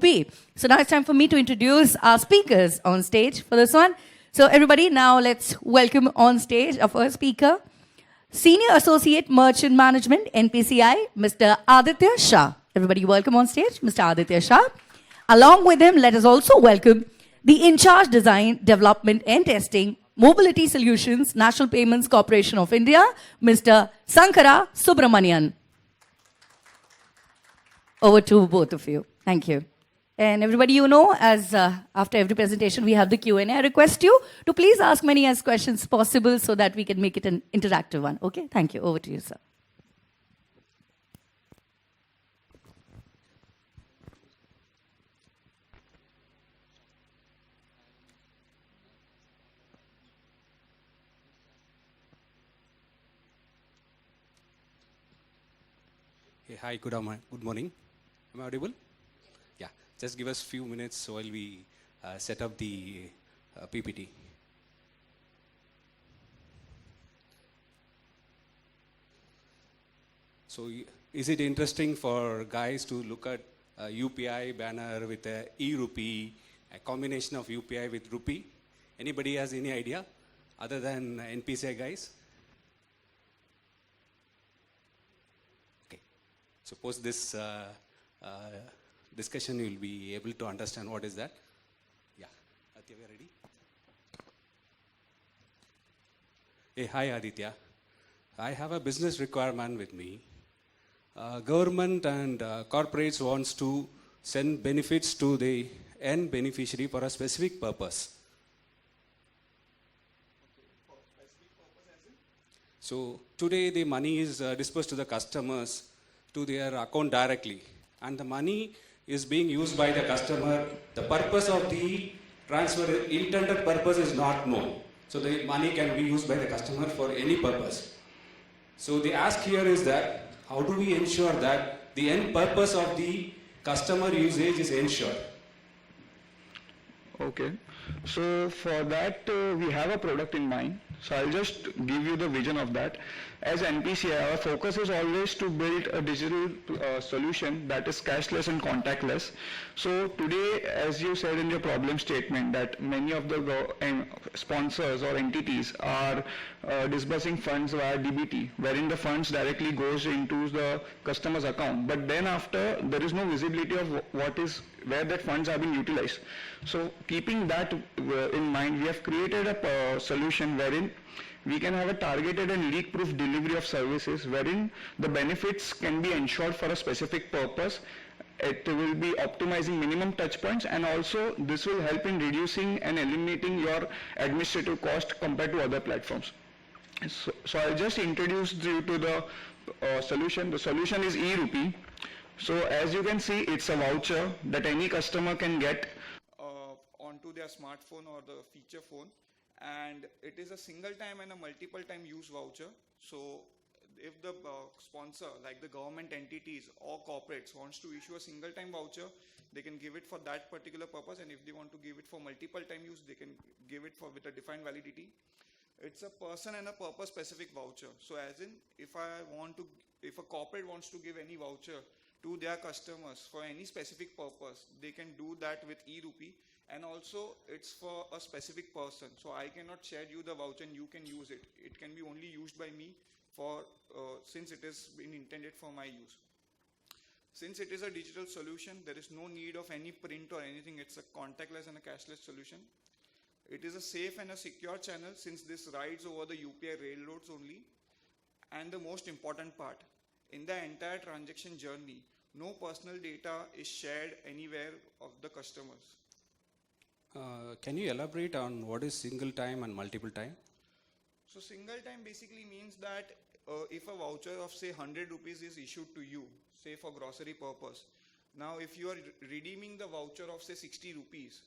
E-RUPI. So now it's time for me to introduce our speakers on stage for this one. So everybody, now let's welcome on stage our first speaker, Senior Associate Merchant Management, NPCI, Mr. Aditya Shah. Everybody welcome on stage, Mr. Aditya Shah. Along with him, let us also welcome the Incharge Design, Development and Testing, Mobility Solutions, National Payments Corporation of India, Mr. Sankara Subramanian. Over to both of you. Thank you. And everybody, you know, as after every presentation, we have the Q&A. I request you to please ask many as questions possible so that we can make it an interactive one. Okay? Thank you. Over to you, sir. Hey, hi, good morning. Am I audible? Yeah, just give us a few minutes while we set up the PPT. So, is it interesting for guys to look at a UPI banner with a E-RUPI, a combination of UPI with rupee? Anybody has any idea other than NPCI guys? Suppose this discussion, you'll be able to understand what is that. Yeah, Aditya, we are ready? Hey, hi Aditya. I have a business requirement with me. Government and corporates wants to send benefits to the end beneficiary for a specific purpose. Okay, for specific purpose as in? So today the money is dispersed to the customers to their account directly, and the money is being used by the customer. The purpose of the transfer, intended purpose is not known. So the money can be used by the customer for any purpose. So the ask here is that, how do we ensure that the end purpose of the customer usage is ensured? Okay, so for that we have a product in mind. So I'll just give you the vision of that. As NPCI, our focus is always to build a digital solution that is cashless and contactless. So today, as you said in your problem statement, that many of the sponsors or entities are disbursing funds via DBT, wherein the funds directly goes into the customer's account. But then after, there is no visibility of where that funds are being utilized. So keeping that in mind, we have created a solution wherein we can have a targeted and leak-proof delivery of services wherein the benefits can be ensured for a specific purpose. It will be optimizing minimum touch points, and also this will help in reducing and eliminating your administrative cost compared to other platforms. So I'll just introduce you to the solution. The solution is E-RUPI. So as you can see, it's a voucher that any customer can get onto their smartphone or the feature phone. And it is a single time and a multiple time use voucher. So if the sponsor, like the government entities or corporates, wants to issue a single time voucher, they can give it for that particular purpose. And if they want to give it for multiple time use, they can give it with a defined validity. It's a person and a purpose specific voucher. So as in, if a corporate wants to give any voucher to their customers for any specific purpose, they can do that with E-RUPI. And also, it's for a specific person. So I cannot share you the voucher and you can use it. It can be only used by me since it is been intended for my use. Since it is a digital solution, there is no need of any print or anything. It's a contactless and a cashless solution. It is a safe and a secure channel since this rides over the UPI railroads only. And the most important part, in the entire transaction journey, no personal data is shared anywhere of the customers. Can you elaborate on what is single time and multiple time? So single time basically means that if a voucher of say 100 rupees is issued to you, say for grocery purpose. Now if you are redeeming the voucher of say 60 rupees,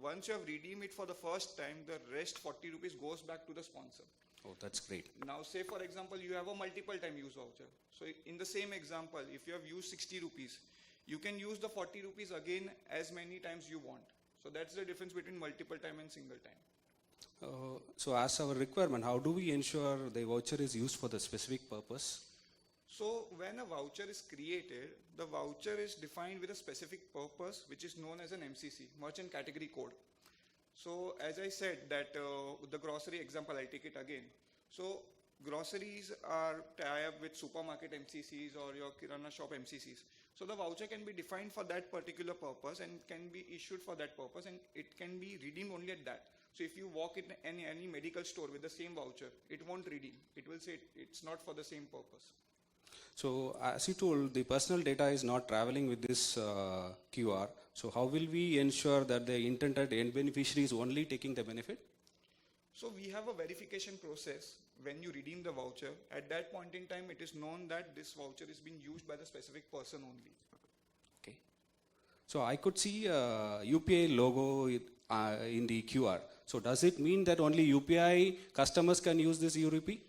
once you have redeemed it for the first time, the rest 40 rupees goes back to the sponsor. Oh, that's great. Now say for example, you have a multiple time use voucher. So in the same example, if you have used 60 rupees, you can use the 40 rupees again as many times you want. So that's the difference between multiple time and single time. So as our requirement, how do we ensure the voucher is used for the specific purpose? So when a voucher is created, the voucher is defined with a specific purpose, which is known as an MCC, Merchant Category Code. So as I said that the grocery example, I'll take it again. So groceries are tie up with supermarket MCCs or your Kirana shop MCCs. So the voucher can be defined for that particular purpose and can be issued for that purpose, and it can be redeemed only at that. So if you walk in any medical store with the same voucher, it won't redeem. It will say it's not for the same purpose. So as you told, the personal data is not traveling with this QR. So how will we ensure that the intended end beneficiary is only taking the benefit? So we have a verification process when you redeem the voucher. At that point in time, it is known that this voucher is being used by the specific person only. Okay. So I could see a UPI logo in the QR. So does it mean that only UPI customers can use this E-RUPI?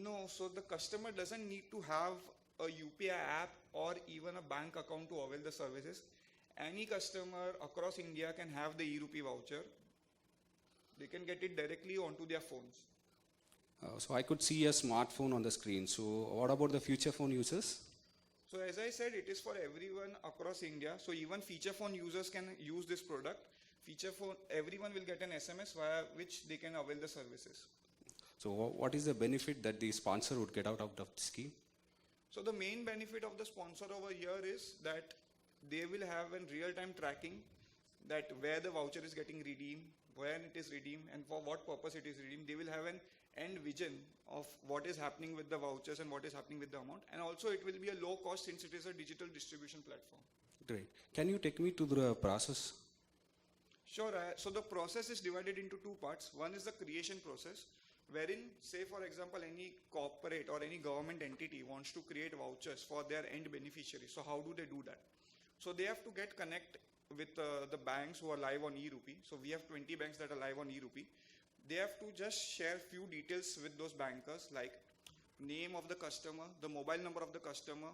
No, so the customer doesn't need to have a UPI app or even a bank account to avail the services. Any customer across India can have the E-RUPI voucher. They can get it directly onto their phones. So I could see a smartphone on the screen. So what about the feature phone users? So as I said, it is for everyone across India. So even feature phone users can use this product. Feature phone, everyone will get an SMS via which they can avail the services. So what is the benefit that the sponsor would get out of the scheme? So the main benefit of the sponsor over here is that they will have a real-time tracking that where the voucher is getting redeemed, when it is redeemed, and for what purpose it is redeemed. They will have an end vision of what is happening with the vouchers and what is happening with the amount. And also it will be a low cost since it is a digital distribution platform. Great. Can you take me to the process? Sure. So the process is divided into two parts. One is the creation process, wherein, say for example, any corporate or any government entity wants to create vouchers for their end beneficiaries. So how do they do that? So they have to get connect with the banks who are live on E-RUPI. So we have 20 banks that are live on E-RUPI. They have to just share few details with those bankers, like name of the customer, the mobile number of the customer,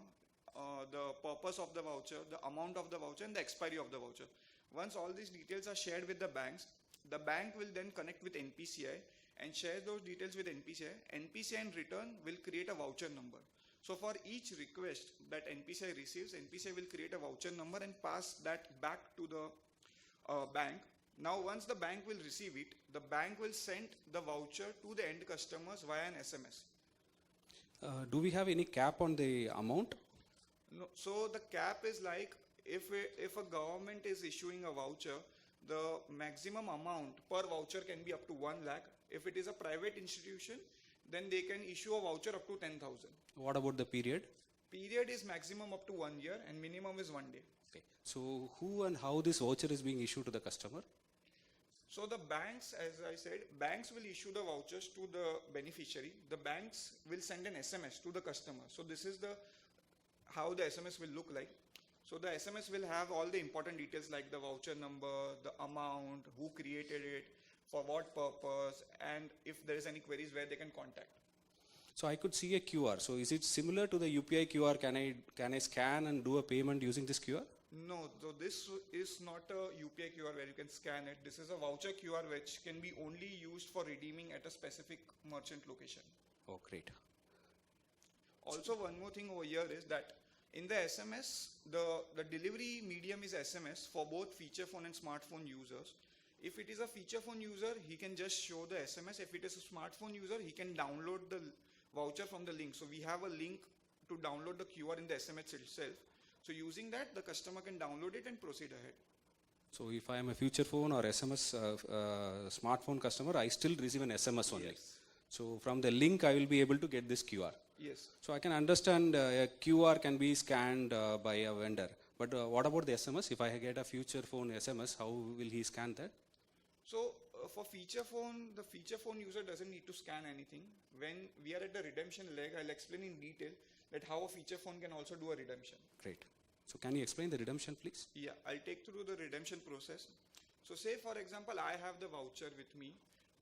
the purpose of the voucher, the amount of the voucher, and the expiry of the voucher. Once all these details are shared with the banks, the bank will then connect with NPCI and share those details with NPCI. NPCI in return will create a voucher number. So for each request that NPCI receives, NPCI will create a voucher number and pass that back to the bank. Now once the bank will receive it, the bank will send the voucher to the end customers via an SMS. Do we have any cap on the amount? No, so the cap is like if a government is issuing a voucher, the maximum amount per voucher can be up to 1 lakh. If it is a private institution, then they can issue a voucher up to 10,000. What about the period? Period is maximum up to 1 year and minimum is 1 day. Okay. So who and how this voucher is being issued to the customer? So the banks, as I said, banks will issue the vouchers to the beneficiary. The banks will send an SMS to the customer. So this is how the SMS will look like. So the SMS will have all the important details like the voucher number, the amount, who created it, for what purpose, and if there is any queries where they can contact. So I could see a QR. So is it similar to the UPI QR? Can I scan and do a payment using this QR? No, so this is not a UPI QR where you can scan it. This is a voucher QR which can be only used for redeeming at a specific merchant location. Oh, great. Also, one more thing over here is that in the SMS, the delivery medium is SMS for both feature phone and smartphone users. If it is a feature phone user, he can just show the SMS. If it is a smartphone user, he can download the voucher from the link. So we have a link to download the QR in the SMS itself. So using that, the customer can download it and proceed ahead. So if I am a feature phone or SMS smartphone customer, I still receive an SMS only. Yes. So from the link, I will be able to get this QR. Yes. So I can understand a QR can be scanned by a vendor. But what about the SMS? If I get a feature phone SMS, how will he scan that? So for feature phone, the feature phone user doesn't need to scan anything. When we are at the redemption leg, I'll explain in detail that how a feature phone can also do a redemption. Great. So can you explain the redemption, please? Yeah, I'll take through the redemption process. So say for example, I have the voucher with me.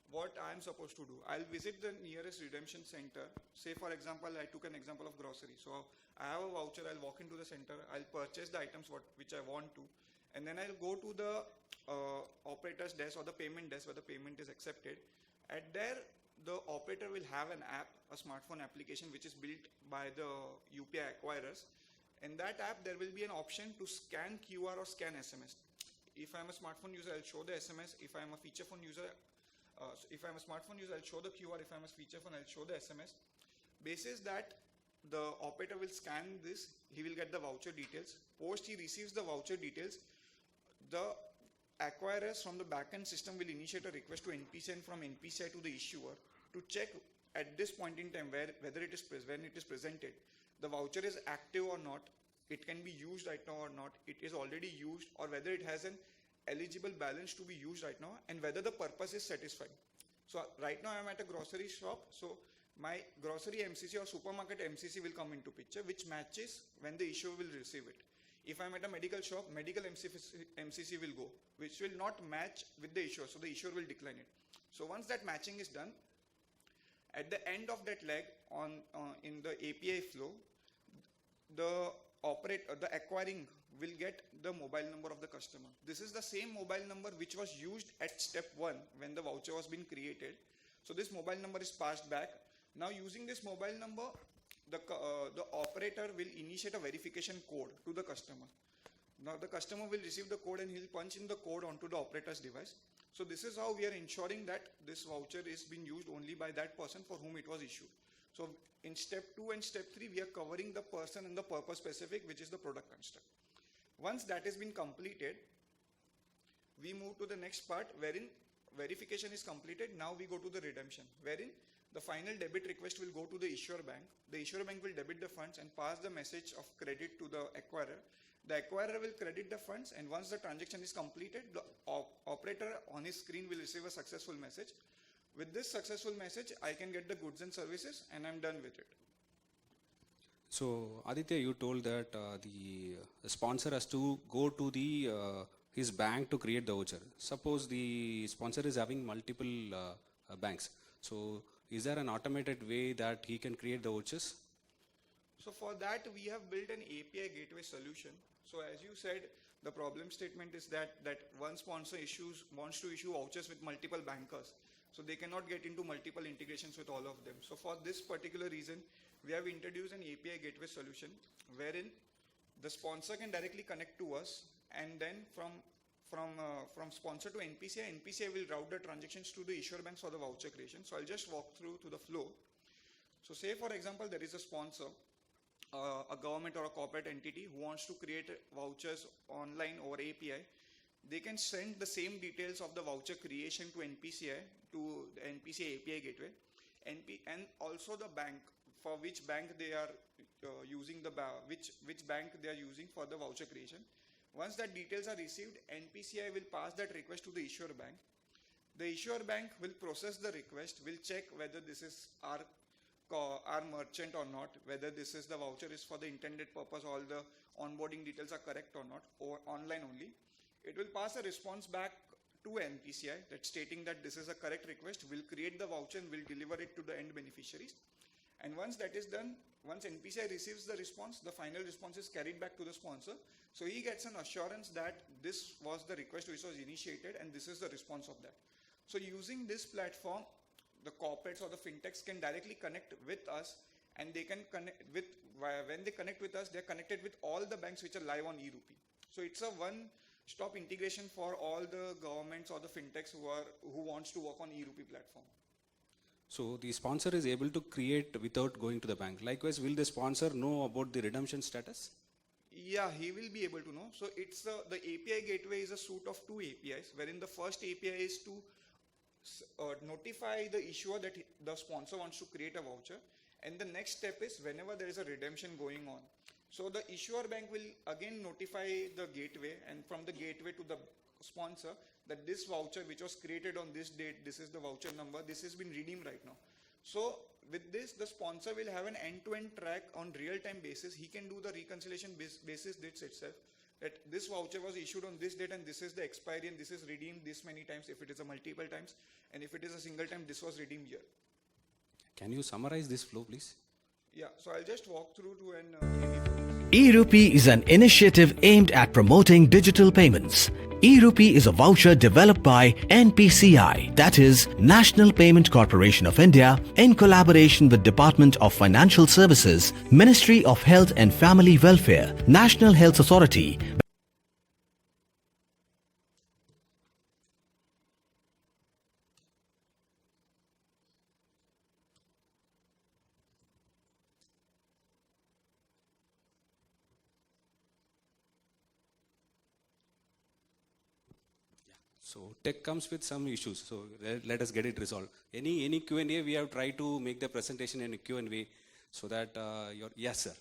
What I'm supposed to do? I'll visit the nearest redemption center. Say for example, I took an example of grocery. So I have a voucher, I'll walk into the center, I'll purchase the items which I want to, and then I'll go to the operator's desk or the payment desk where the payment is accepted. At there, the operator will have an app a smartphone application which is built by the UPI acquirers. In that app, there will be an option to scan QR or scan SMS. If I'm a smartphone user, I'll show the SMS. If I'm a feature phone user, if I'm a smartphone user, I'll show the QR. If I'm a feature phone, I'll show the SMS. Basis that the operator will scan this, he will get the voucher details. Post he receives the voucher details, the acquirers from the backend system will initiate a request to NPCI and from NPCI to the issuer to check at this point in time whether it is when it is presented, the voucher is active or not, it can be used right now or not, it is already used, or whether it has an eligible balance to be used right now, and whether the purpose is satisfied. So right now I am at a grocery shop, so my grocery MCC or supermarket MCC will come into picture, which matches when the issuer will receive it. If I'm at a medical shop, medical MCC will go, which will not match with the issuer, so the issuer will decline it. So once that matching is done, at the end of that leg in the API flow, the acquiring will get the mobile number of the customer. This is the same mobile number which was used at step 1 when the voucher was being created. So this mobile number is passed back. Now using this mobile number, the operator will initiate a verification code to the customer. Now the customer will receive the code and he'll punch in the code onto the operator's device. So this is how we are ensuring that this voucher is being used only by that person for whom it was issued. So in step 2 and step 3, we are covering the person and the purpose specific, which is the product construct. Once that has been completed, we move to the next part wherein verification is completed. Now we go to the redemption, wherein the final debit request will go to the issuer bank. The issuer bank will debit the funds and pass the message of credit to the acquirer. The acquirer will credit the funds, and once the transaction is completed, the operator on his screen will receive a successful message. With this successful message, I can get the goods and services, and I'm done with it. So Aditya, you told that the sponsor has to go to the his bank to create the voucher. Suppose the sponsor is having multiple banks. So is there an automated way that he can create the vouchers? So for that, we have built an API gateway solution. So as you said, the problem statement is that one sponsor wants to issue vouchers with multiple bankers. So they cannot get into multiple integrations with all of them. So for this particular reason, we have introduced an API gateway solution wherein the sponsor can directly connect to us, and then from sponsor to NPCI, NPCI will route the transactions to the issuer banks for the voucher creation. So I'll just walk through to the flow. So say for example, there is a sponsor, a government or a corporate entity who wants to create vouchers online over API. They can send the same details of the voucher creation to NPCI, to the NPCI API gateway, and also the bank, for which bank they are using which bank they are using for the voucher creation. Once that details are received, NPCI will pass that request to the issuer bank. The issuer bank will process the request, will check whether this is our merchant or not, whether this is the voucher is for the intended purpose, all the onboarding details are correct or not, or online only. It will pass a response back to NPCI that stating that this is a correct request, will create the voucher and will deliver it to the end beneficiaries. And once that is done, once NPCI receives the response, the final response is carried back to the sponsor. So he gets an assurance that this was the request which was initiated and this is the response of that. So using this platform, the corporates or the fintechs can directly connect with us, and they can connect with, when they connect with us, they're connected with all the banks which are live on E-RUPI. So it's a one-stop integration for all the governments or the fintechs who wants to work on E-RUPI platform. So the sponsor is able to create without going to the bank. Likewise, will the sponsor know about the redemption status? Yeah, he will be able to know. So it's the API gateway is a suite of 2 APIs, wherein the first API is to notify the issuer that the sponsor wants to create a voucher, and the next step is whenever there is a redemption going on. So the issuer bank will again notify the gateway, and from the gateway to the sponsor, that this voucher which was created on this date, this is the voucher number, this has been redeemed right now. So with this, the sponsor will have an end-to-end track on real-time basis. He can do the reconciliation basis dates itself, that this voucher was issued on this date and this is the expiry and this is redeemed this many times if it is a multiple times, and if it is a single time, this was redeemed here. Can you summarize this flow, please? Yeah, so I'll just walk through to an E-RUPI is an initiative aimed at promoting digital payments. E-RUPI is a voucher developed by NPCI, that is National Payment Corporation of India, in collaboration with Department of Financial Services, Ministry of Health and Family Welfare, National Health Authority. So tech comes with some issues, so let us get it resolved. Any Q&A, we have tried to make the presentation in a Q&A so that yes sir.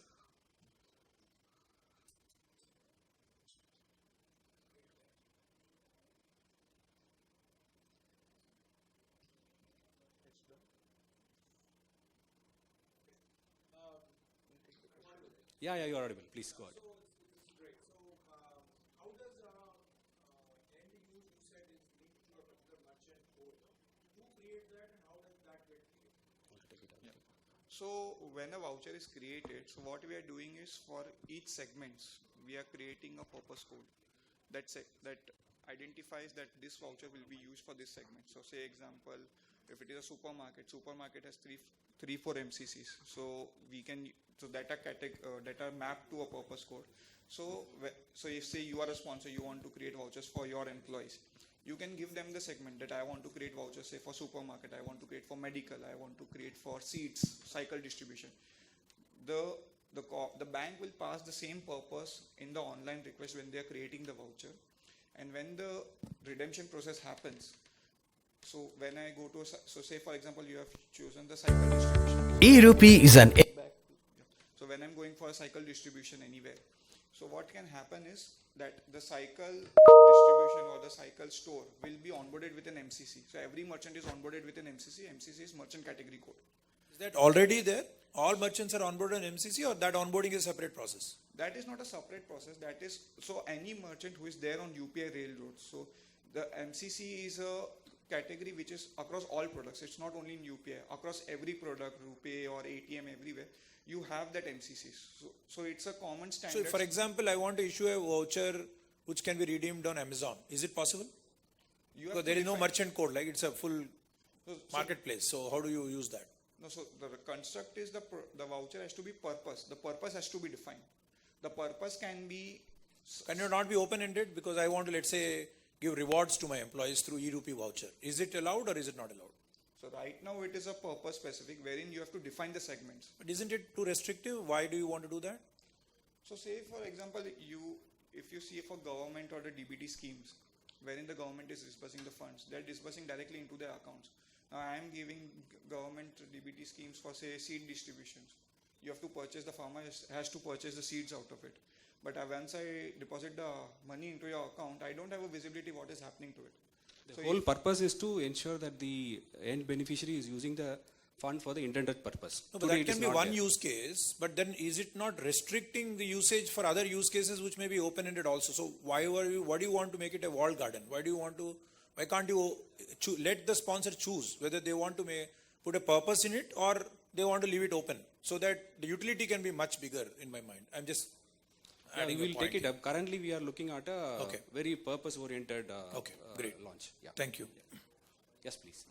Yeah, you're audible. Please go ahead. So when a voucher is created, so what we are doing is for each segments, we are creating a purpose code that identifies that this voucher will be used for this segment. So say example, if it is a supermarket has three, four MCCs. So we can, so that are mapped to a purpose code. So if say you are a sponsor, you want to create vouchers for your employees. You can give them the segment that I want to create vouchers, say for supermarket, I want to create for medical, I want to create for seats, cycle distribution. The bank will pass the same purpose in the online request when they are creating the voucher. And when the redemption process happens, so when I go to, so say for example, you have chosen the cycle distribution. E-RUPI is an... So when I'm going for a cycle distribution anywhere, so what can happen is that the cycle distribution or the cycle store will be onboarded with an MCC. So every merchant is onboarded with an MCC. MCC is merchant category code. Is that already there? All merchants are onboarded on MCC, or that onboarding is a separate process? That is not a separate process. That is, so any merchant who is there on UPI railroads. So the MCC is a category which is across all products. It's not only in UPI. Across every product, RuPay or ATM, everywhere, you have that MCCs. So it's a common standard. So for example, I want to issue a voucher which can be redeemed on Amazon. Is it possible? Because there is no merchant code, like it's a full marketplace. So how do you use that? No, so the construct is the voucher has to be purpose. The purpose has to be defined. The purpose can be... Can it not be open-ended? Because I want to, let's say, give rewards to my employees through E-RUPI voucher. Is it allowed or is it not allowed? So right now it is a purpose specific wherein you have to define the segments. But isn't it too restrictive? Why do you want to do that? So say for example, if you see for government or the DBT schemes, wherein the government is disbursing the funds, they're disbursing directly into their accounts. Now I am giving government DBT schemes for say seed distributions. You have to purchase, the farmer has to purchase the seeds out of it. But once I deposit the money into your account, I don't have a visibility what is happening to it. The whole purpose is to ensure that the end beneficiary is using the fund for the intended purpose. No, but that can be one use case, but then is it not restricting the usage for other use cases which may be open-ended also? So why do you want to make it a walled garden? Why can't you let the sponsor choose whether they want to put a purpose in it or they want to leave it open so that the utility can be much bigger in my mind? I'm just... we will take it up. Currently, we are looking at a very purpose-oriented launch. Yeah. Thank you. Yeah. Yes, please.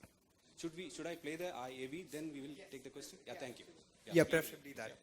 Should I play the IAV? Then we will take the question. Yeah, thank you. Yeah, preferably that.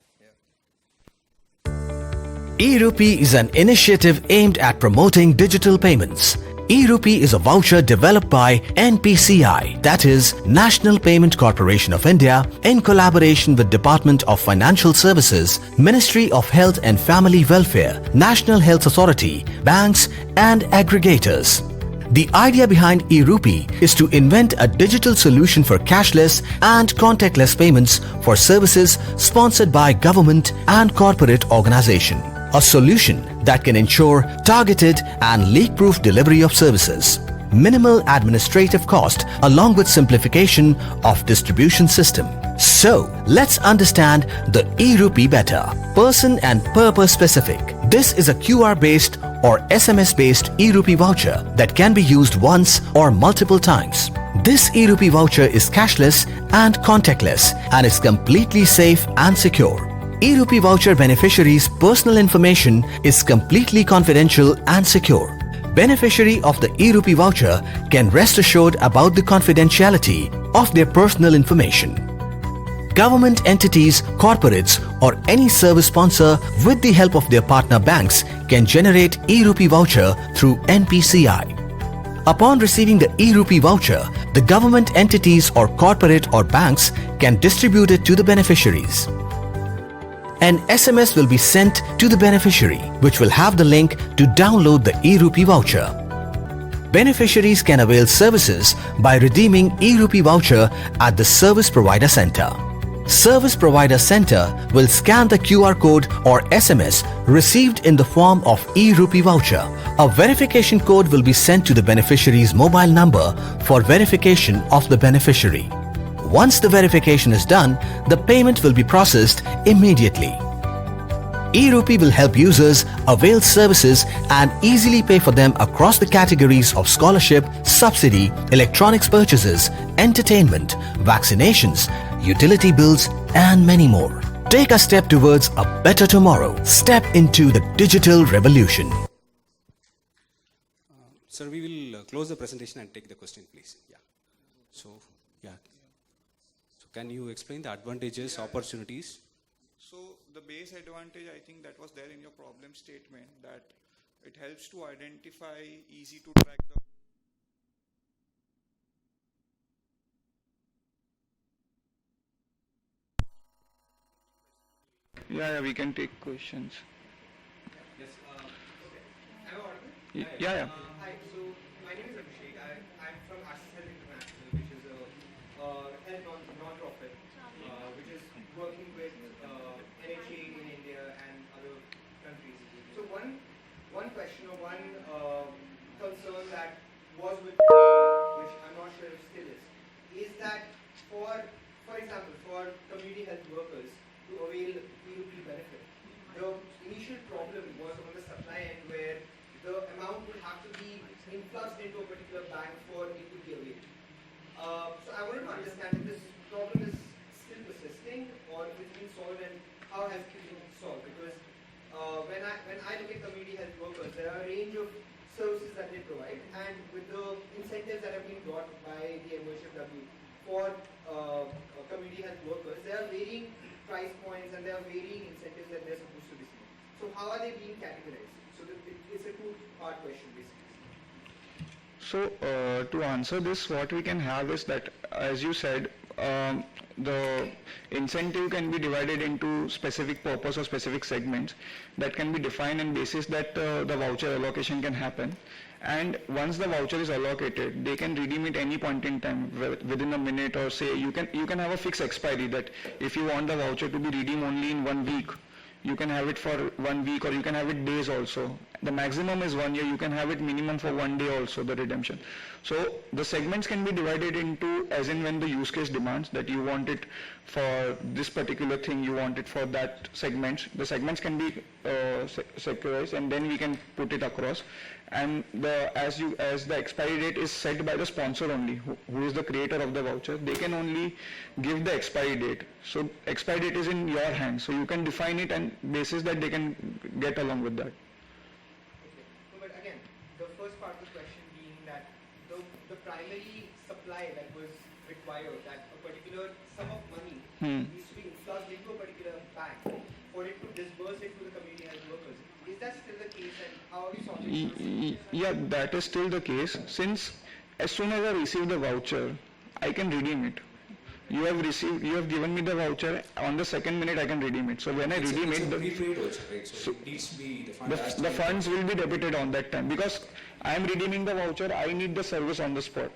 E-RUPI is an initiative aimed at promoting digital payments. E-RUPI is a voucher developed by NPCI, that is National Payment Corporation of India, in collaboration with Department of Financial Services, Ministry of Health and Family Welfare, National Health Authority, banks and aggregators. The idea behind E-RUPI is to invent a digital solution for cashless and contactless payments for services sponsored by government and corporate organization. A solution that can ensure targeted and leak-proof delivery of services, minimal administrative cost along with simplification of distribution system. So, let's understand the E-RUPI better. Person and purpose specific. This is a QR-based or SMS-based E-RUPI voucher that can be used once or multiple times. This E-RUPI voucher is cashless and contactless and is completely safe and secure. E-RUPI voucher beneficiaries' personal information is completely confidential and secure. Beneficiary of the E-RUPI voucher can rest assured about the confidentiality of their personal information. Government entities, corporates or any service sponsor with the help of their partner banks can generate E-RUPI voucher through NPCI. Upon receiving the E-RUPI voucher, the government entities or corporate or banks can distribute it to the beneficiaries. An SMS will be sent to the beneficiary, which will have the link to download the E-RUPI voucher. Beneficiaries can avail services by redeeming E-RUPI voucher at the Service Provider Center. Service Provider Center will scan the QR code or SMS received in the form of E-RUPI voucher. A verification code will be sent to the beneficiary's mobile number for verification of the beneficiary. Once the verification is done, the payment will be processed immediately. E-RUPI will help users avail services and easily pay for them across the categories of scholarship, subsidy, electronics purchases, entertainment, vaccinations, utility bills and many more. Take a step towards a better tomorrow. Step into the digital revolution. Sir, we will close the presentation and take the question, please. Yeah. So, yeah. So, can you explain the advantages, opportunities? So the base advantage, I think that was there in your problem statement, that it helps to identify, easy to track the Yeah, we can take questions. Yes. Okay. Am I audible? Yeah. Hi. So my name is Abhishek. I'm from Masterclass International, which is a health non-profit, which is working with NHA in India and other countries. So one question or one concern that was with me, which I'm not sure if still is that for example, for community health workers to avail E-RUPI benefit, the initial problem was on the supply end where the amount would have to be influxed into a particular bank for it to be availed. So I wanted to understand if this problem is still persisting or if it's been solved and how has it been solved, because when I look at community health workers, there are a range of services that they provide, and with the incentives that have been brought by the MOHFW for community health workers, there are varying price points and there are varying incentives that they're supposed to receive. So how are they being categorized? So it's a two-part question basically. So to answer this, what we can have is that, as you said, the incentive can be divided into specific purpose or specific segments that can be defined on basis that the voucher allocation can happen. And once the voucher is allocated, they can redeem it any point in time within a minute, or say you can have a fixed expiry that if you want the voucher to be redeemed only in 1 week, you can have it for 1 week, or you can have it days also. The maximum is 1 year, you can have it minimum for 1 day also, the redemption. So the segments can be divided into as in when the use case demands that you want it for this particular thing, you want it for that segments. The segments can be sectorized and then we can put it across. And as the expiry date is set by the sponsor only, who is the creator of the voucher, they can only give the expiry date. So expiry date is in your hands, so you can define it and basis that they can get along with that. Okay. No, but again, the first part of the question being that the primary supply that was required, that a particular sum of money needs to be influxed into a particular bank for it to disburse it to the community health workers. Is that still the case, and how are we solving this? Yeah, that is still the case, since as soon as I receive the voucher, I can redeem it. You have given me the voucher, on the second minute I can redeem it. So when I redeem it, the funds will be debited on that time, because I am redeeming the voucher, I need the service on the spot.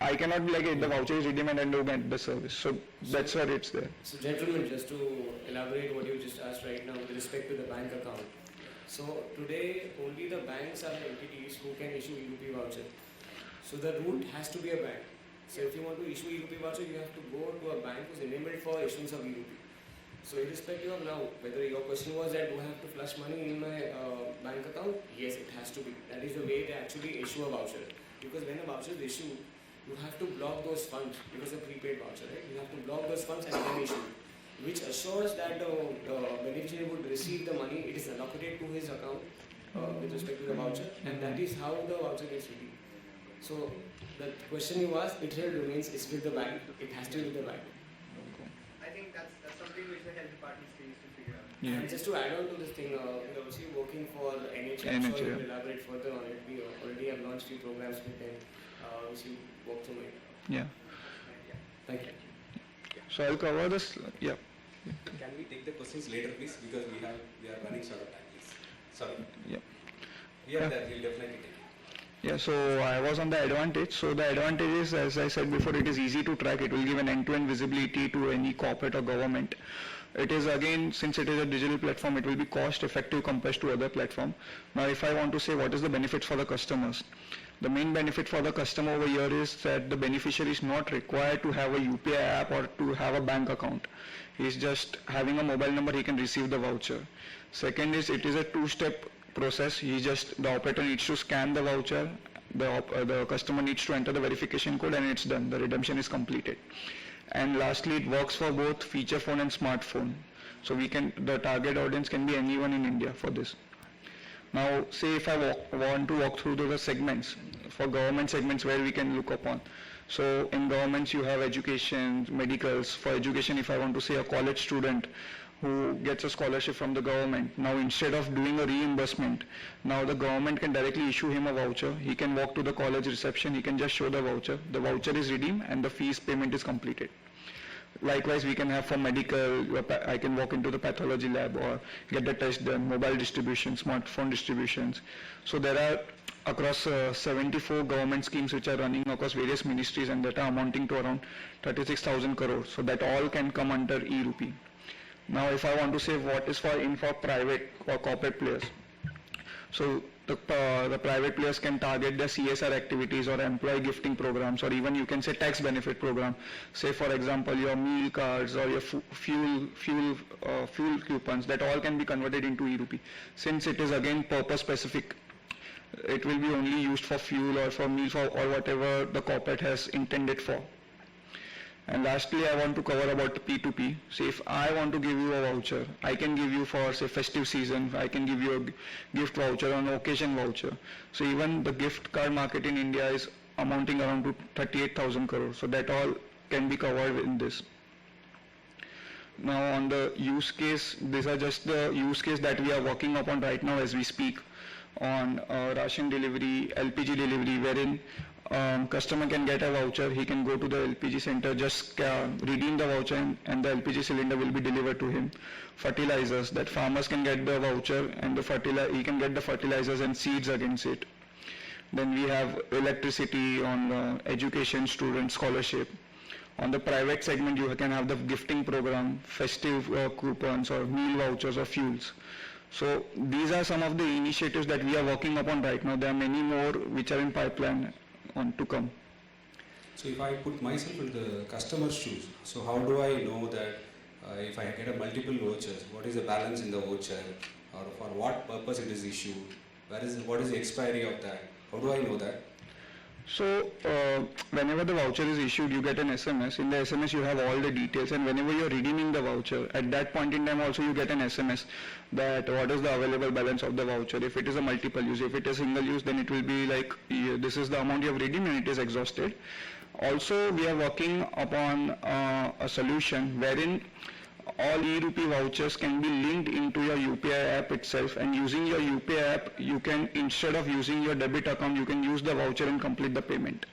I cannot be like, the voucher is redeemed and I don't get the service. So that's where it's there. So gentlemen, just to elaborate what you just asked right now with respect to the bank account. So today only the banks are the entities who can issue E-RUPI voucher. So the route has to be a bank. So if you want to issue E-RUPI voucher, you have to go to a bank who's enabled for issuance of E-RUPI. So irrespective of now, whether your question was that do I have to flush money in my bank account? Yes, it has to be. That is the way they actually issue a voucher. Because when a voucher is issued, you have to block those funds because of prepaid voucher, right? You have to block those funds and then issue, which assures that the beneficiary would receive the money, it is allocated to his account, with respect to the voucher, and that is how the voucher gets redeemed. So the question you asked, it still remains is with the bank. It has to be with the bank. I think that's something which the health department needs to figure out. Yeah. And just to add on to this thing, we're obviously working for NHA. I'm sure you will elaborate further on it. We already have launched few programs with them, which you walk through it. Yeah. Thank you. So I'll cover this. Yeah. Can we take the questions later, please? Because we are running short of time, please. Sorry. Yeah. Yeah, that we'll definitely take it. Yeah, so I was on the advantage. So the advantage is, as I said before, it is easy to track. It will give an end-to-end visibility to any corporate or government. It is again, since it is a digital platform, it will be cost effective compared to other platform. Now, if I want to say what is the benefit for the customers, the main benefit for the customer over here is that the beneficiary is not required to have a UPI app or to have a bank account. He is just having a mobile number, he can receive the voucher. Second is, it is a two-step process. The operator needs to scan the voucher, the customer needs to enter the verification code, and it's done. The redemption is completed. And lastly, it works for both feature phone and smartphone. So the target audience can be anyone in India for this. Now, say if I want to walk through the segments, for government segments where we can look upon. So in governments you have education, medicals. For education, if I want to say a college student who gets a scholarship from the government, now instead of doing a reimbursement, now the government can directly issue him a voucher. He can walk to the college reception, he can just show the voucher is redeemed and the fees payment is completed. Likewise, we can have for medical, I can walk into the pathology lab or get the test done, mobile distribution, smartphone distributions. So there are across 74 government schemes which are running across various ministries and that are amounting to around 36,000 crores. So that all can come under E-RUPI. Now, if I want to say what is for private or corporate players, so the private players can target their CSR activities or employee gifting programs, or even you can say tax benefit program. Say for example your meal cards or your fuel coupons, that all can be converted into E-RUPI. Since it is again purpose specific, it will be only used for fuel or for meal or whatever the corporate has intended for. And lastly, I want to cover about P2P. So if I want to give you a voucher, I can give you for say festive season, I can give you a gift voucher or an occasion voucher. So even the gift card market in India is amounting around to 38,000 crores. So that all can be covered in this. Now on the use case, these are just the use case that we are working upon right now as we speak on ration delivery, LPG delivery, wherein customer can get a voucher, he can go to the LPG center, just redeem the voucher and the LPG cylinder will be delivered to him. Fertilizers, that farmers can get the voucher and he can get the fertilizers and seeds against it. Then we have electricity on education, student scholarship. On the private segment, you can have the gifting program, festive coupons or meal vouchers or fuels. So these are some of the initiatives that we are working upon right now. There are many more which are in pipeline to come. So if I put myself in the customer's shoes, so how do I know that if I get a multiple vouchers, what is the balance in the voucher, or for what purpose it is issued, what is the expiry of that? How do I know that? So whenever the voucher is issued, you get an SMS. In the SMS, you have all the details, and whenever you are redeeming the voucher, at that point in time also you get an SMS that what is the available balance of the voucher. If it is a multiple use, if it is single use, then it will be like this is the amount you have redeemed and it is exhausted. Also, we are working upon a solution wherein all E-RUPI vouchers can be linked into your UPI app itself, and using your UPI app, you can, instead of using your debit account, you can use the voucher and complete the payment.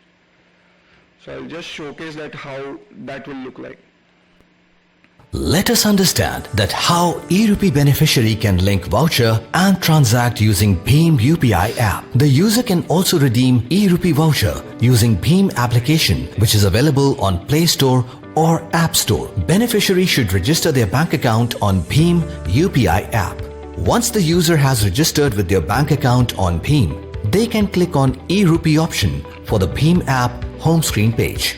So I'll just showcase that how that will look like. Let us understand that how E-RUPI beneficiary can link voucher and transact using Bhim UPI app. The user can also redeem E-RUPI voucher using Bhim application, which is available on Play Store or App Store. Beneficiary should register their bank account on Bhim UPI app. Once the user has registered with their bank account on Bhim, they can click on E-RUPI option for the Bhim app home screen page.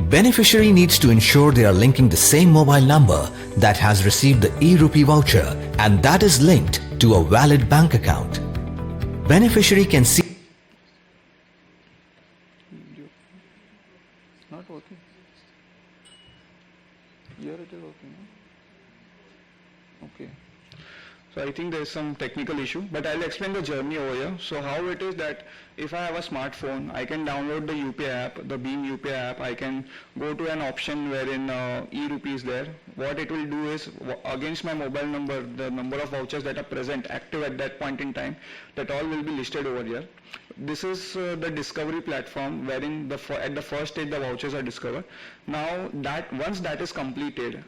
Beneficiary needs to ensure they are linking the same mobile number that has received the E-RUPI voucher and that is linked to a valid bank account. Beneficiary can see Not working. Here it is working. Okay. So I think there's some technical issue, but I'll explain the journey over here. So how it is that if I have a smartphone, I can download the UPI app, the Beam UPI app. I can go to an option wherein E-RUPI is there. What it will do is against my mobile number, the number of vouchers that are present, active at that point in time, that all will be listed over here. This is the discovery platform wherein at the first stage the vouchers are discovered. Now that once that is completed,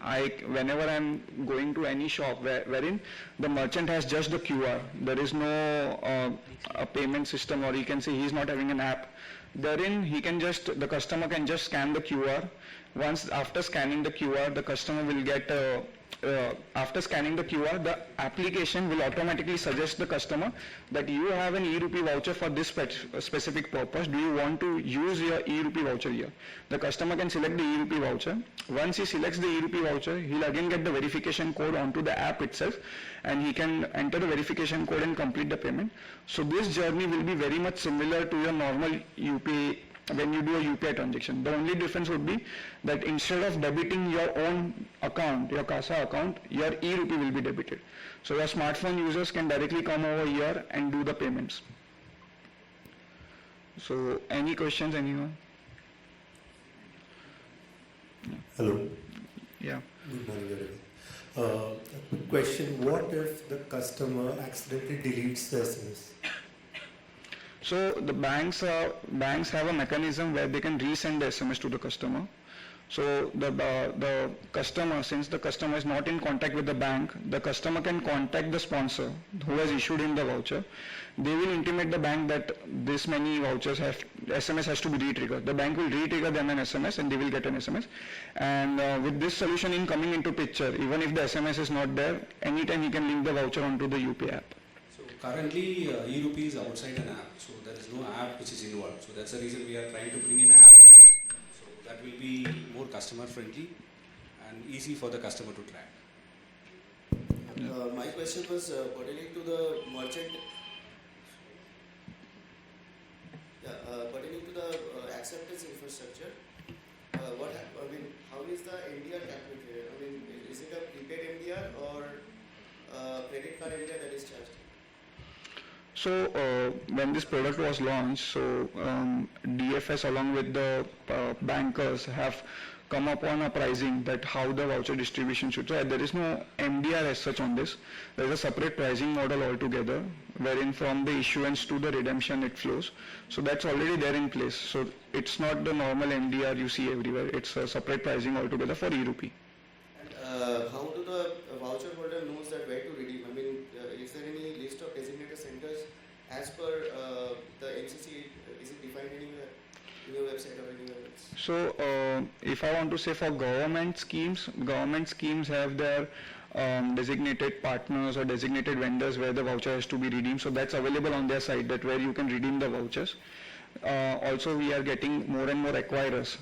whenever I'm going to any shop wherein the merchant has just the QR, there is no a payment system, or you can say he's not having an app. Therein the customer can just scan the QR. Once after scanning the QR, the customer will get after scanning the QR, the application will automatically suggest the customer that you have an E-RUPI voucher for this specific purpose. Do you want to use your E-RUPI voucher here? The customer can select the E-RUPI voucher. Once he selects the E-RUPI voucher, he'll again get the verification code onto the app itself, and he can enter the verification code and complete the payment. So this journey will be very much similar to your normal UPI when you do a UPI transaction. The only difference would be that instead of debiting your own account, your CASA account, your E-RUPI will be debited. So your smartphone users can directly come over here and do the payments. So any questions, anyone? Hello. Yeah. Good morning, everyone. Question: what if the customer accidentally deletes the SMS? So the banks have a mechanism where they can resend the SMS to the customer. So the customer, since the customer is not in contact with the bank, the customer can contact the sponsor who has issued him the voucher. They will intimate the bank that this many vouchers SMS has to be re-triggered. The bank will re-trigger them an SMS and they will get an SMS. And with this solution in coming into picture, even if the SMS is not there, anytime he can link the voucher onto the UPI app. So currently E-RUPI is outside an app, so there is no app which is involved. So that's the reason we are trying to bring in an app. So that will be more customer friendly and easy for the customer to track. My question was pertaining to the merchant. Pertaining to the acceptance infrastructure. How is the MDR calculated? Is it a prepaid MDR or credit card MDR that is charged? So when this product was launched, so DFS along with the bankers have come upon a pricing that how the voucher distribution should. So there is no MDR as such on this. There is a separate pricing model altogether, wherein from the issuance to the redemption it flows. So that's already there in place. So it's not the normal MDR you see everywhere. It's a separate pricing altogether for E-RUPI. And how do the voucher holder knows that where to redeem? Is there any list of designated centers as per the NCC? Is it defined anywhere in your website or anywhere else? So if I want to say for government schemes have their designated partners or designated vendors where the voucher has to be redeemed. So that's available on their site, that where you can redeem the vouchers. Also we are getting more and more acquirers.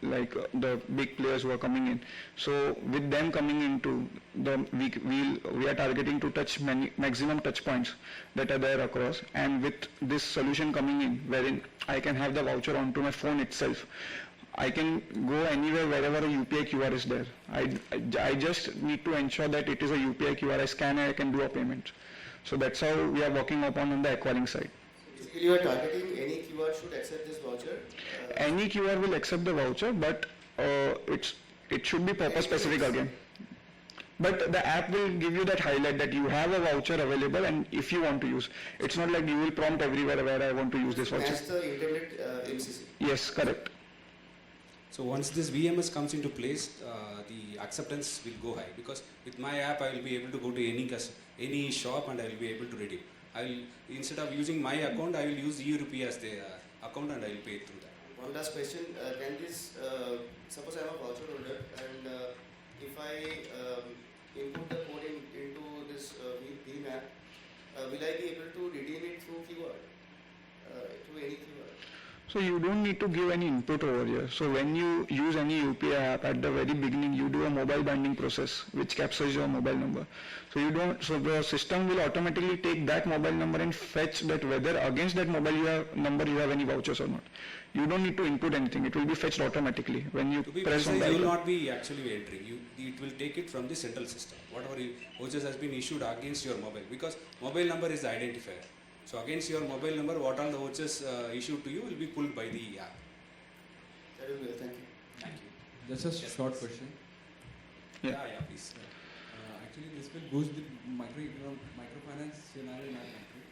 Like the big players who are coming in. So with them coming into we are targeting to touch maximum touch points that are there across, and with this solution coming in wherein I can have the voucher onto my phone itself, I can go anywhere wherever a UPI QR is there. I just need to ensure that it is a UPI QR. I scan and I can do a payment. So that's how we are working upon on the acquiring side. Basically, you are targeting any QR should accept this voucher? Any QR will accept the voucher, but it should be purpose specific again. But the app will give you that highlight that you have a voucher available, and if you want to use, it's not like you will prompt everywhere where I want to use this voucher. That's the intended MCC. Yes, correct. So once this VMS comes into place, the acceptance will go high, because with my app I will be able to go to any shop and I will be able to redeem. Instead of using my account, I will use E-RUPI as the account and I will pay through that. One last question. Can this, suppose I am a voucher holder and if I input the code into this Beam app, will I be able to redeem it through QR? Through any QR? So you don't need to give any input over here. So when you use any UPI app at the very beginning, you do a mobile binding process which captures your mobile number. So you don't. So the system will automatically take that mobile number and fetch that whether against that mobile number you have any vouchers or not. You don't need to input anything. It will be fetched automatically when you To be press on precise, the you will icon. not be actually entering. It will take it from the central system. Whatever vouchers has been issued against your mobile, because mobile number is the identifier. So against your mobile number, what all the vouchers issued to you will be pulled by the app. That will be all. Thank you. Thank you. Just a short question. Yeah. Yeah, please. Actually, this will boost the microfinance scenario in our country.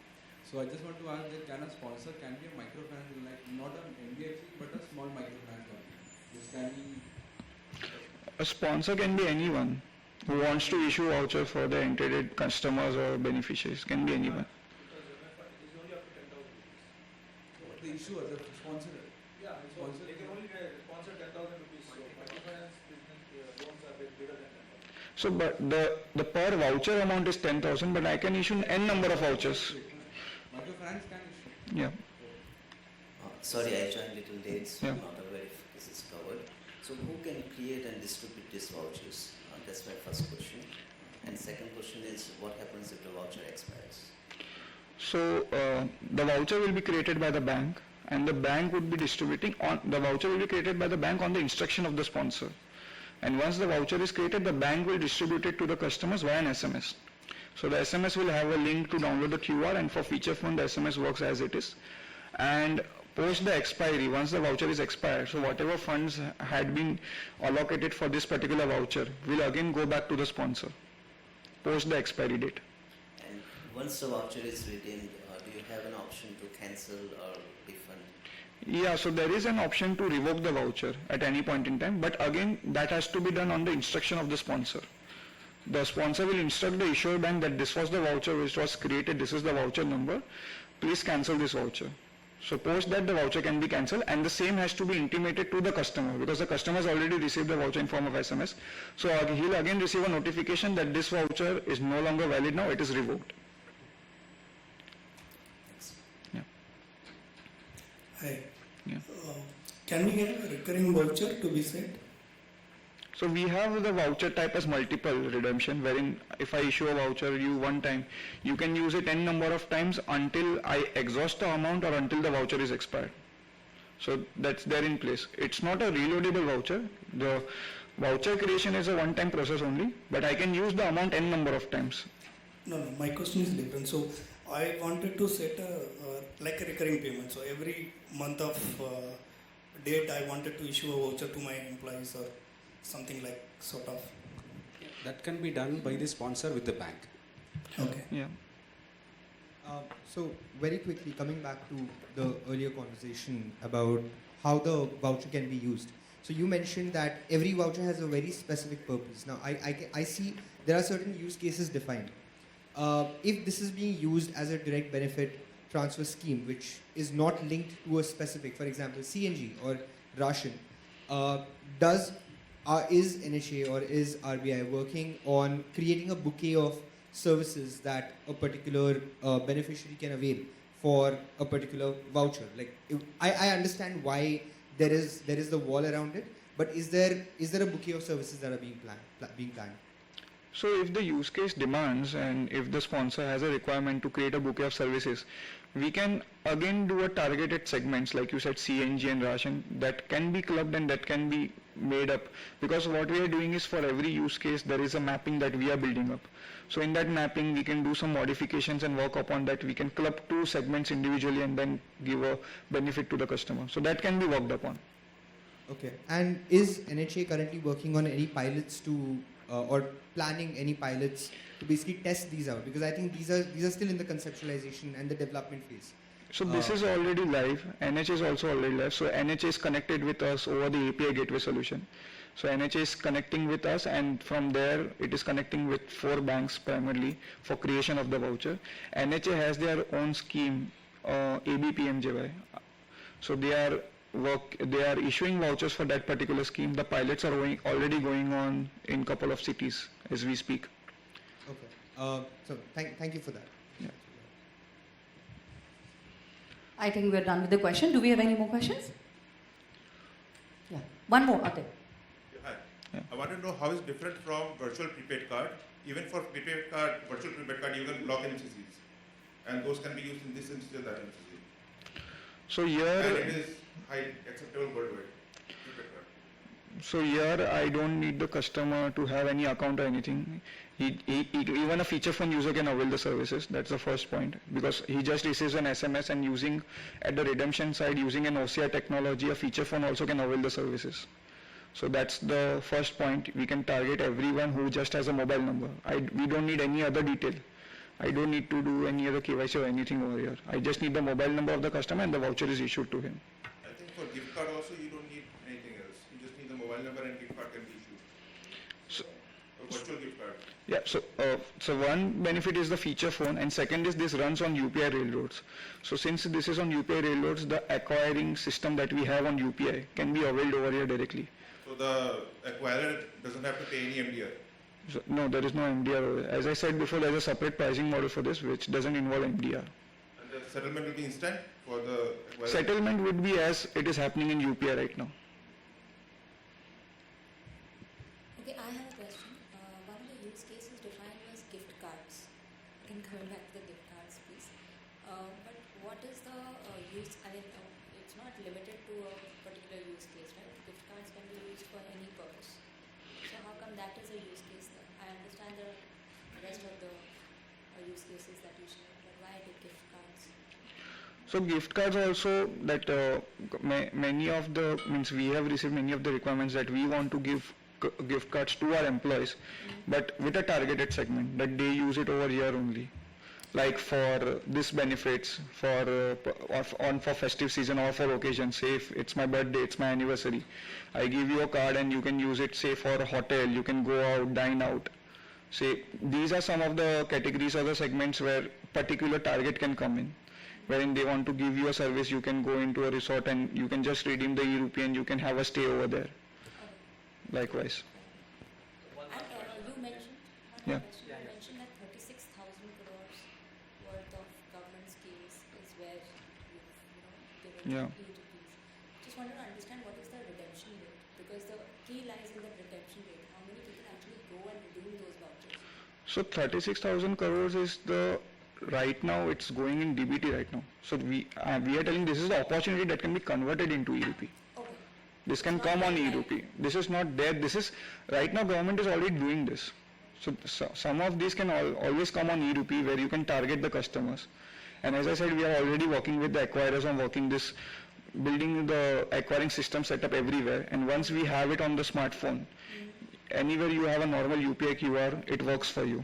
So I just want to ask that can a sponsor can be a microfinance, like not an NBFC but a small microfinance company? This can be. A sponsor can be anyone who wants to issue voucher for the intended customers or beneficiaries. Can be anyone. The issue as a sponsor. Yeah, so they can only sponsor 10,000 rupees. So microfinance business loans are bigger than 10,000. So, but the per voucher amount is 10,000, but I can issue n number of vouchers. Microfinance can issue. Yeah. Sorry, I joined little late, so Yeah. I'm not aware if this is covered. So who can create and distribute these vouchers? That's my first question. And second question is, what happens if the voucher expires? So the voucher will be created by the bank, and the bank would be distributing on the voucher will be created by the bank on the instruction of the sponsor. And once the voucher is created, the bank will distribute it to the customers via an SMS. So the SMS will have a link to download the QR, and for feature phone, the SMS works as it is. And post the expiry, once the voucher is expired, so whatever funds had been allocated for this particular voucher will again go back to the sponsor post the expiry date. And once the voucher is redeemed, do you have an option to cancel or refund? Yeah, so there is an option to revoke the voucher at any point in time, but again that has to be done on the instruction of the sponsor. The sponsor will instruct the issuer bank that this was the voucher which was created, this is the voucher number, please cancel this voucher. So post that the voucher can be cancelled, and the same has to be intimated to the customer because the customer has already received the voucher in form of SMS. So he'll again receive a notification that this voucher is no longer valid now, it is revoked. Thanks. Yeah. Hi. Yeah. Can we get a recurring voucher to be set? So we have the voucher type as multiple redemption, wherein if I issue a voucher you one time, you can use it n number of times until I exhaust the amount or until the voucher is expired. So that's there in place. It's not a reloadable voucher. The voucher creation is a one-time process only, but I can use the amount n number of times. No, my question is different. So I wanted to set like a recurring payment. So every month of date I wanted to issue a voucher to my employees or something like sort of. That can be done by the sponsor with the bank. Okay. Yeah. So very quickly, coming back to the earlier conversation about how the voucher can be used. So you mentioned that every voucher has a very specific purpose. Now I see there are certain use cases defined. If this is being used as a direct benefit transfer scheme, which is not linked to a specific, for example, CNG or ration, is NHA or is RBI working on creating a bouquet of services that a particular beneficiary can avail for a particular voucher? Like, I understand why there is the wall around it, but is there a bouquet of services that are being planned? So if the use case demands and if the sponsor has a requirement to create a bouquet of services, we can again do a targeted segments like you said CNG and ration that can be clubbed and that can be made up, because what we are doing is for every use case there is a mapping that we are building up. So in that mapping we can do some modifications and work upon that. We can club two segments individually and then give a benefit to the customer. So that can be worked upon. Okay. And is NHA currently working on any pilots to or planning any pilots to basically test these out? Because I think these are still in the conceptualization and the development phase. So this is already live. NHA is also already live. So NHA is connected with us over the API gateway solution. So NHA is connecting with us, and from there it is connecting with 4 banks primarily for creation of the voucher. NHA has their own scheme, ABPMJY. So they are issuing vouchers for that particular scheme. The pilots are already going on in couple of cities as we speak. Okay. So thank you for that. Yeah. I think we're done with the question. Do we have any more questions? Yeah. One more, Atik. Hi. I want to know how it's different from virtual prepaid card. Even for prepaid card, virtual prepaid card, you can block NCCs. And those can be used in this NCC or that NCC. So here, and it is high acceptable worldwide. So here I don't need the customer to have any account or anything. Even a feature phone user can avail the services. That's the first point, because he just receives an SMS, and using at the redemption side, using an OCI technology, a feature phone also can avail the services. So that's the first point. We can target everyone who just has a mobile number. We don't need any other detail. I don't need to do any other KYC or anything over here. I just need the mobile number of the customer and the voucher is issued to him. I think for gift card also you don't need anything else. You just need the mobile number and gift card can be issued. So, a virtual gift card. yeah, so one benefit is the feature phone, and second is this runs on UPI railroads. So since this is on UPI railroads, the acquiring system that we have on UPI can be availed over here directly. So the acquirer doesn't have to pay any MDR. So, no, there is no MDR. As I said before, there is a separate pricing model for this which doesn't involve MDR. And the settlement will be instant for the acquirer? Settlement would be as it is happening in UPI right now. Okay, I have a question. One of the use cases defined was gift cards. Again, coming back to the gift cards, please. But what is the use? I mean, it's not limited to a particular use case, right? Gift cards can be used for any purpose. So how come that is a use case there? I understand the rest of the use cases that you shared, but why the gift cards? So gift cards also that many of the we have received many of the requirements that we want to give gift cards to our employees, but with a targeted segment that they use it over here only, like for this benefits for for festive season or for occasion. Say if it's my birthday, it's my anniversary, I give you a card and you can use it, say for a hotel, you can go out, dine out. Say these are some of the categories or the segments where particular target can come in, wherein they want to give you a service. You can go into a resort and you can just redeem the E-RUPI and you can have a stay over there. Likewise. And you mentioned, Yeah. you mentioned that 36,000 crores worth of government schemes is where you've given Yeah. E-RUPIs. Just wanted to understand what is the redemption rate, because the key lies in the redemption rate. How many people actually go and redeem those vouchers? So 36,000 crores is right now it's going in DBT right now. So we are telling this is the opportunity that can be converted into E-RUPI. Okay. This can come on E-RUPI. This is not there. This is right now government is already doing this. So some of these can always come on E-RUPI where you can target the customers. And as I said, we are already working with the acquirers on building the acquiring system setup everywhere. And once we have it on the smartphone, anywhere you have a normal UPI QR, it works for you.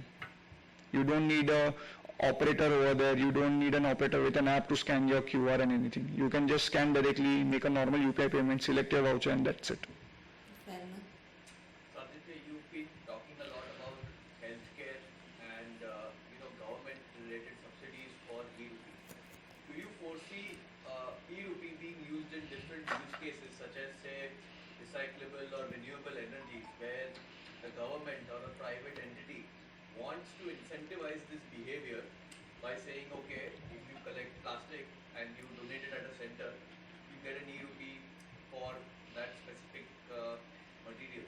You don't need a operator over there. You don't need an operator with an app to scan your QR and anything. You can just scan directly, make a normal UPI payment, select your voucher, and that's it. Fair enough. So Aditya, you've been talking a lot about healthcare and government-related subsidies for E-RUPI. Do you foresee E-RUPI being used in different use cases, such as say recyclable or renewable energies, where the government or a private entity wants to incentivize this behavior by saying, okay, if you collect plastic and you donate it at a center, you get an E-RUPI for that specific material.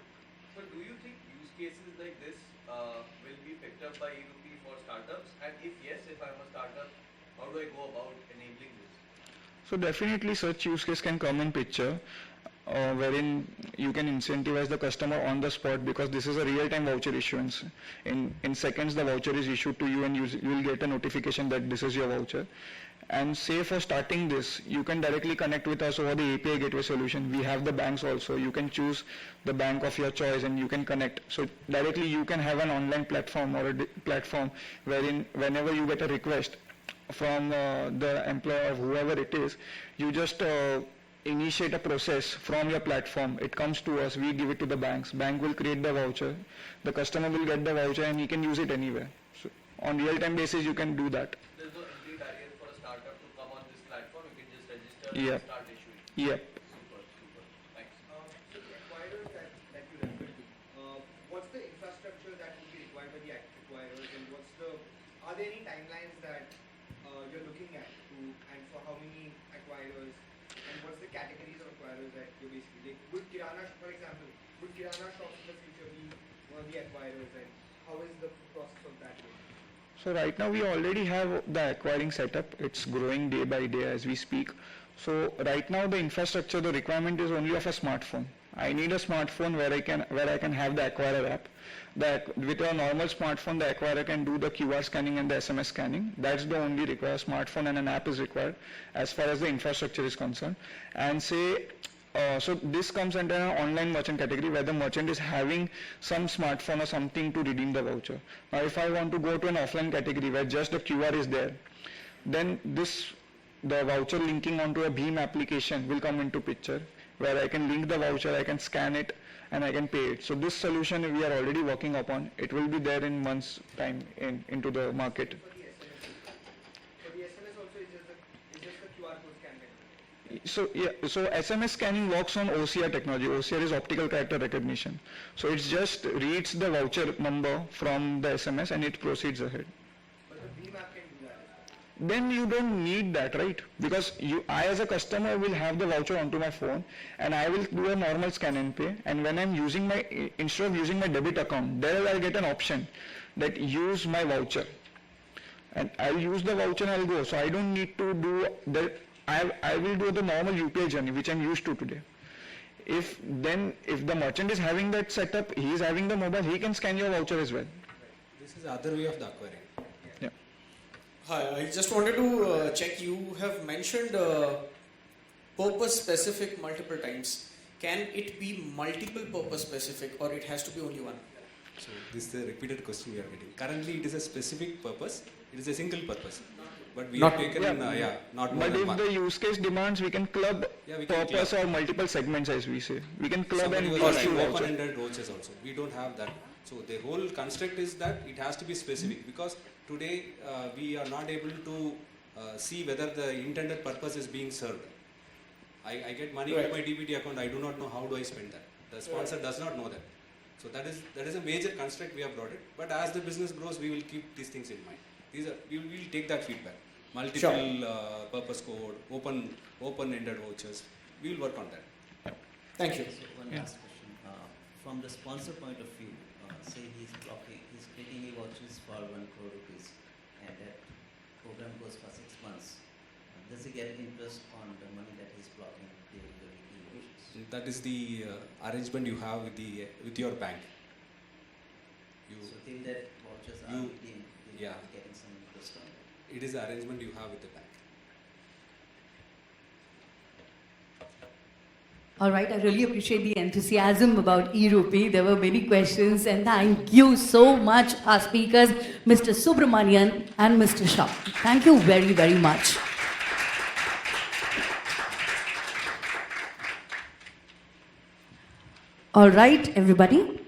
So do you think use cases like this will be picked up by E-RUPI for startups? And if yes, if I'm a startup, how do I go about enabling this? So definitely such use case can come in picture. Wherein you can incentivize the customer on the spot, because this is a real-time voucher issuance. In seconds the voucher is issued to you and you will get a notification that this is your voucher. And say for starting this, you can directly connect with us over the API gateway solution. We have the banks also. You can choose the bank of your choice and you can connect. So directly you can have an online platform or a platform wherein whenever you get a request from the employer or whoever it is, you just initiate a process from your platform. It comes to us, we give it to the banks. Bank will create the voucher. The customer will get the voucher and he can use it anywhere. So on real-time basis, you can do that. There's no entry barrier for a startup to come on this platform. You can just register Yep. and start issuing. Yep. Super. Thanks. So the acquirers that you referred to, what's the infrastructure that will be required by the acquirers, and are there any timelines that you're looking at to and for how many acquirers, and what's the categories of acquirers that you basically like? Would Kirana, for example, would Kirana shops in the future be one of the acquirers, and how is the process of that going? So right now we already have the acquiring setup. It's growing day by day as we speak. So right now the infrastructure, the requirement is only of a smartphone. I need a smartphone where I can have the acquirer app. That with a normal smartphone, the acquirer can do the QR scanning and the SMS scanning. That's the only required. Smartphone and an app is required as far as the infrastructure is concerned. And say, so this comes under an online merchant category where the merchant is having some smartphone or something to redeem the voucher. Now, if I want to go to an offline category where just the QR is there, then the voucher linking onto a Bheem application will come into picture, where I can link the voucher, I can scan it, and I can pay it. So this solution we are already working upon. It will be there in months' time into the market. For the SMS also is just the QR code scan. So yeah, so SMS scanning works on OCR technology. OCR is optical character recognition. So it just reads the voucher number from the SMS and it proceeds ahead. But the Bheem app can do that. Then you don't need that, right? Because I as a customer will have the voucher onto my phone and I will do a normal scan and pay, and when I'm using instead of using my debit account, there I'll get an option that use my voucher. And I'll use the voucher and I'll go. So I don't need to do that. I will do the normal UPI journey which I'm used to today. If the merchant is having that setup, he is having the mobile, he can scan your voucher as well. This is the other way of the acquiring. Hi, I just wanted to check, you have mentioned purpose specific multiple times. Can it be multiple purpose specific or it has to be only one? So this is the repeated question we are getting. Currently it is a specific purpose, it is a single purpose. But we have taken, not more But than if one. the use case demands, we can club purpose or multiple segments as we say. We can club and issue open-ended vouchers also. We don't have that. So the whole construct is that it has to be specific because today we are not able to see whether the intended purpose is being served. I get money into my DBT account, I do not know how do I spend that. The sponsor does not know that. So that is a major construct we have brought it. But as the business grows, we will keep these things in mind. We will take that feedback. Multiple purpose code, open-ended vouchers. We will work on that. Thank you. So one last question. From the sponsor point of view, say he's creating e-vouchers for 1 crore rupees and that program goes for 6 months. Does he get interest on the money that he's blocking during the e-vouchers? That is the arrangement you have with your bank. So till that vouchers are redeemed, you'll be getting some interest on that. It is the arrangement you have with the bank. All right, I really appreciate the enthusiasm about E-RUPI. There were many questions, and thank you so much, our speakers, Mr. Subramanian and Mr. Shah. Thank you very, very much. All right, everybody.